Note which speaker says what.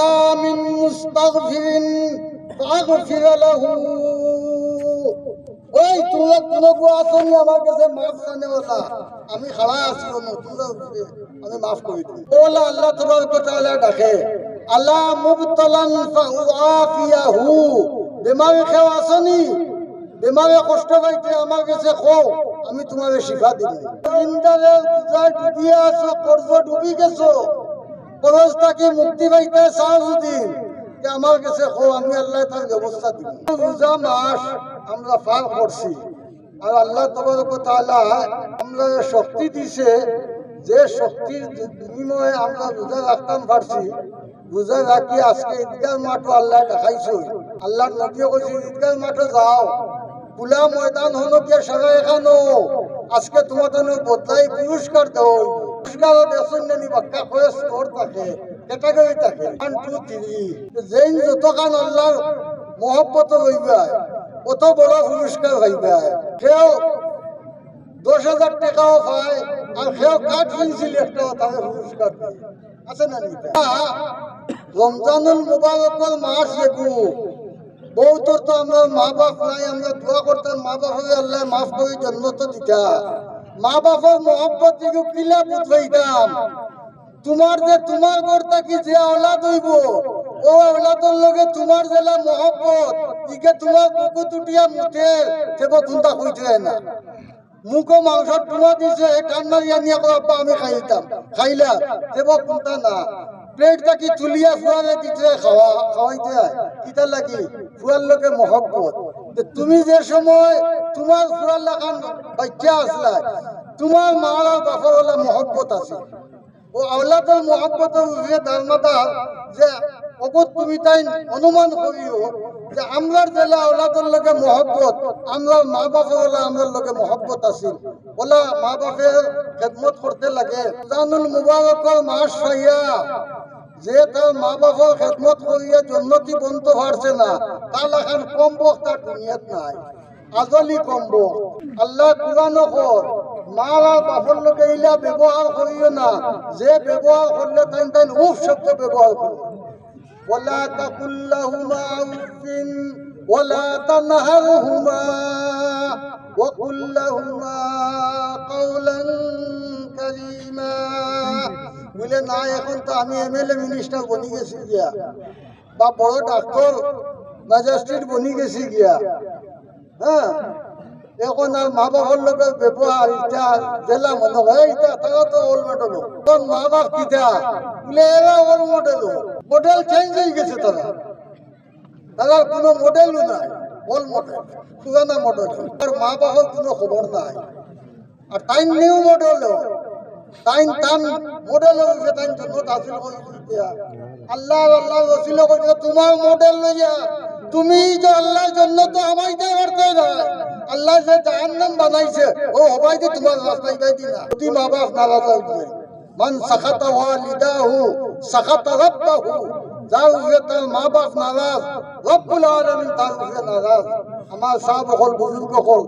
Speaker 1: ইল্লা মিন মুস্তাগফিরিন ফাগফির লাহু। ওই তোমরা কোন আসনি আমার কাছে মাফ চানেওয়ালা, আমি খাড়া আছি তোমরা আমি মাফ করে দিই। ওলা আল্লাহ তাবারক ওয়া তাআলা ডাকে, আল্লাহ মুবতালান ফাউআফিয়াহু। বেমারে কেউ আসনি, বেমারে কষ্ট পাইতে আমার কাছে খো, আমি তোমারে শিফা দিব। ইন্দারে বুঝাই ডুবিয়ে আছো, কর্জ ডুবি গেছো, খরচ থেকে মুক্তি পাইতে চাও যদি আমার কাছে খো, আমি আল্লাহ তার ব্যবস্থা দিব। রোজা মাস আমরা পার করছি, আর আল্লাহ তাবারক ওয়া তাআলা আমরা শক্তি দিছে, যে শক্তির বিনিময়ে আমরা রোজা রাখতাম পারছি। রোজা রাখি আজকে ঈদগাহ মাঠও আল্লাহ দেখাইছো। আল্লাহর নবীও কইছে ঈদগাহ মাঠে যাও, খোলা ময়দান হলো গিয়ে সবাই এখানো আজকে তোমাদের বদলাই পুরস্কার দেও। পুরস্কারও দেখুন নি বাক্কা করে স্টোর থাকে, ক্যাটাগরি থাকে 1 2 3। যেই যতখান আল্লাহর মহব্বত হইবা অত বড় পুরস্কার হইবা। কেউ 10,000 টাকাও পায়, আর কেউ কাঠ পেন্সিল একটাও তাদের পুরস্কার আছে না? রমজানুল মুবারকের মাস এগু বহুতর তো আমরা মা বাপ নাই, আমরা দোয়া করতাম মা বাপ হয়ে আল্লাহ মাফ করে জন্নত দিতা। মা বাপের মহব্বত দিকে কিলা বুঝাইতাম। তোমার যে তোমার ঘর থাকি যে আওলাদ হইব, ও আওলাদের লগে তোমার জেলা মহব্বত ইকে তোমার বুকু টুটিয়া মুঠে সেব চিন্তা কইতে না। মুখো মাংস টুমা দিছে কান্নারিয়া নিয়ে আব্বা আমি খাইতাম, খাইলা সেব চিন্তা না। প্লেট থাকি তুলিয়া ফুয়ারে দিতে খাওয়াইতে কিতা লাগি ফুয়ার লোকে মহব্বত। তুমি যে সময় তোমার ফুয়ার লাগান বাচ্চা আসলা, তোমার মা আর বাপর হলে মহব্বত আছে। ও আওলাদের মহব্বতের উপরে দারমাদার যে অগত তুমি তাই অনুমান করিও যে আমরার জেলা আওলাদের লোকে মহব্বত, আমরা মা বাপের হলে আমরার লোকে মহব্বত আছে। ওলা মা বাপের খেদমত করতে লাগে। রমজানুল মুবারকের মাস পাইয়া যে তার মা বাবার খেদমত করিয়া জন্নতি বনতে পারছে না, তার এখন কম বক তার দুনিয়াত নাই, আজলি কম বক। আল্লাহ কুরআনও কর মা আর বাপর লোকে ইলা ব্যবহার করিও না, যে ব্যবহার করলে তাই তাই উফ শব্দ ব্যবহার করো। ওয়ালা তাকুল লাহুমা উফিন ওয়ালা তানহারহুমা ওয়া কুল লাহুমা কাওলান কারীমা। বলে না এখন তো আমি এমএলএ মিনিস্টার বনি গেছি গিয়া, বা বড় ডাক্তার ম্যাজিস্ট্রেট বনি গেছি গিয়া। হ্যাঁ, এখন আর মা বাবার লোকের ব্যবহার ইটা জেলা মনে হয় ইটা তারা তো ওল মডেল। তোর মা বাপ কিটা বলে এরা ওল মডেল, মডেল চেঞ্জ হয়ে গেছে। তারা কোনো মডেলও নাই, ওল মডেল পুরানা মডেল। আর মা বাবার কোনো খবর নাই। আর তাই নিউ মডেল তাই টান মডেল হয়েছে, তাই জন্য হাসিল করে দিয়া আল্লাহ আল্লাহ রসিল কইছে তোমার মডেল লইয়া তুমি যে আল্লাহর জন্য তো আমাইতে করতে না। আল্লাহ যে জাহান্নাম বানাইছে ও হবাই যে তোমার রাস্তায় যাইতি না। যদি মা বাপ নারাজ হইছে, মান সাখাতা ওয়ালিদাহু সাখাতা রাব্বাহু, যার উপরে তার মা বাপ নারাজ রব্বুল আলামিন তার উপরে নারাজ। আমার সাহাবা হল বুজুর্গ হল